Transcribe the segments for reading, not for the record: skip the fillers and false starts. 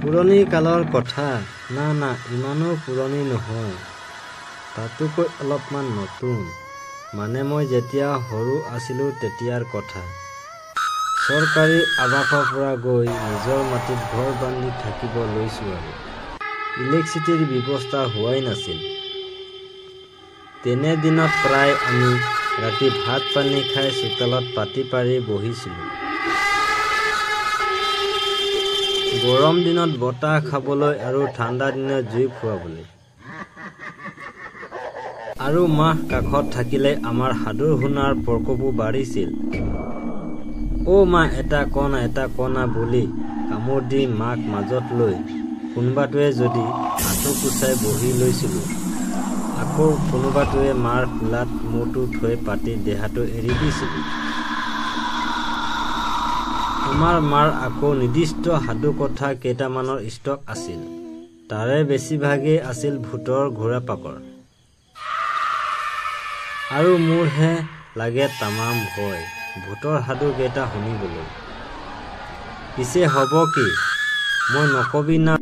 পুৰণি কালৰ কথা না ইমানো পুৰণি নহয়, তাতোকৈ অলপমান নতুন। মানে মই যেতিয়া সৰু আছিলোঁ তেতিয়াৰ কথা। চৰকাৰী আৱাসৰ পৰা গৈ নিজৰ মাটিত ঘৰ বান্ধি থাকিব লৈছোঁ আৰু। ইলেক্ট্ৰিচিটিৰ ব্যৱস্থা হোৱাই নাছিল। তেনে দিনত প্ৰায় আমি ৰাতি ভাত পানী খাই চোতালত পাতি পাৰি বহিছিলোঁ। গৰম দিনত বতাহ খাবলৈ আৰু ঠাণ্ডা দিনত জুই ফুৱাবলৈ। আৰু মাহ কাষত থাকিলে আমাৰ সাধু শুনাৰ প্ৰকোপো বাঢ়িছিল। মা এটা কণা বুলি কামোৰ দি মাক মাজত লৈ কোনোবাটোৱে যদি আঁঠু কুচাই বহি লৈছিলোঁ, আকৌ কোনোবাটোৱে মাৰ কোলাত মূৰটো থৈ পাতিত দেহাটো এৰি দিছিলোঁ। আমাৰ মাৰ আকৌ নিৰ্দিষ্ট সাধু কথা কেইটামানৰ ষ্টক আছিল। তাৰে বেছিভাগেই আছিল ভূতৰ ঘোঁৰাপাকৰ। আৰু মোৰহে লাগে তামাম ভয় ভূতৰ সাধু কেইটা শুনিবলৈ। পিছে হ'ব কি, মই নকবি না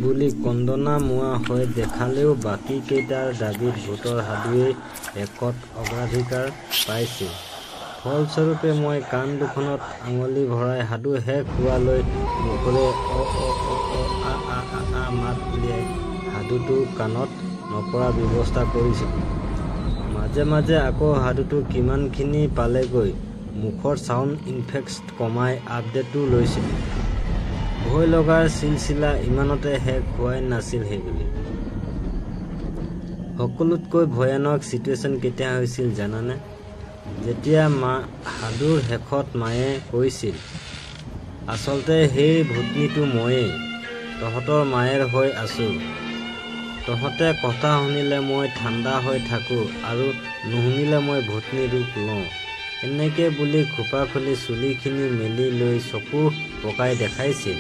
বুলি কন্দনা মোৱা হৈ দেখালেও বাকী কেইটাৰ দাবীত ভূতৰ সাধুৱেই শেষত অগ্ৰাধিকাৰ পাইছিল। ফলস্বৰূপে মই কাণ দুখনত আঙুলি ভৰাই সাধু শেষ হোৱালৈ মুখেৰে আ মাত উলিয়াই সাধুটো কাণত নপৰাৰ ব্যৱস্থা কৰিছিলোঁ। মাজে মাজে আকৌ সাধুটো কিমানখিনি পালেগৈ মুখৰ ছাউণ্ড ইফেক্টছ কমাই আপডেটো লৈছিলোঁ। ভয় লগাৰ চিলচিলা ইমানতে শেষ হোৱাই নাছিল সেইবুলি। সকলোতকৈ ভয়ানক চিটুৱেশ্যন কেতিয়া হৈছিল জানানে? যেতিয়া সাধুৰ শেষত মায়ে কৈছিল, আচলতে সেই ভূতনীটো ময়েই, তহঁতৰ মায়েৰ হৈ আছোঁ। তহঁতে কথা শুনিলে মই ঠাণ্ডা হৈ থাকোঁ আৰু নুশুনিলে মই ভূতনী ৰূপ লওঁ। এনেকে বুলি খোপা খুলি চুলিখিনি মেলি লৈ চকু পকাই দেখাইছিল।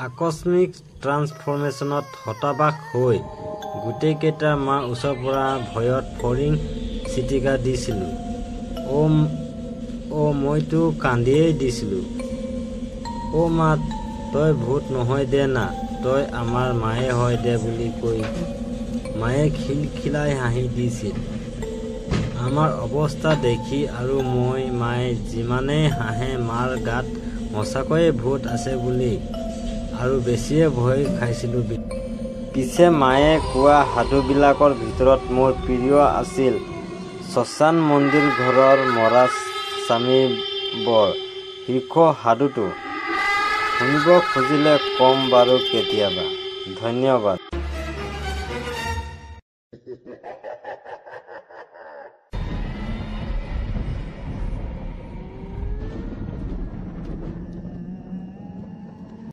আকস্মিক ট্ৰান্সফৰ্মেশ্যনত হতাবাক হৈ গোটেইকেইটা মাৰ ওচৰৰ পৰা ভয়ত ফৰিং চিটিকা দিছিলোঁ। মইতো কান্দিয়েই দিছিলোঁ। মা তই ভূত নহয় দে না, তই আমাৰ মায়ে হয় দে বুলি কৈ মায়ে খিলখিলাই হাঁহি দিছিল আমাৰ অৱস্থা দেখি। আৰু মায়ে যিমানেই হাঁহে মাৰ গাত সঁচাকৈয়ে ভূত আছে বুলি আৰু বেছিয়ে ভয় খাইছিলোঁ। পিছে মায়ে কোৱা সাধুবিলাকৰ ভিতৰত মোৰ প্ৰিয় আছিল শ্মশান মন্দিৰ ঘৰৰ মৰা স্বামীৰ বৰ শীৰ্ষ সাধুটো। শুনিব খুজিলে কম বাৰু কেতিয়াবা। ধন্যবাদ।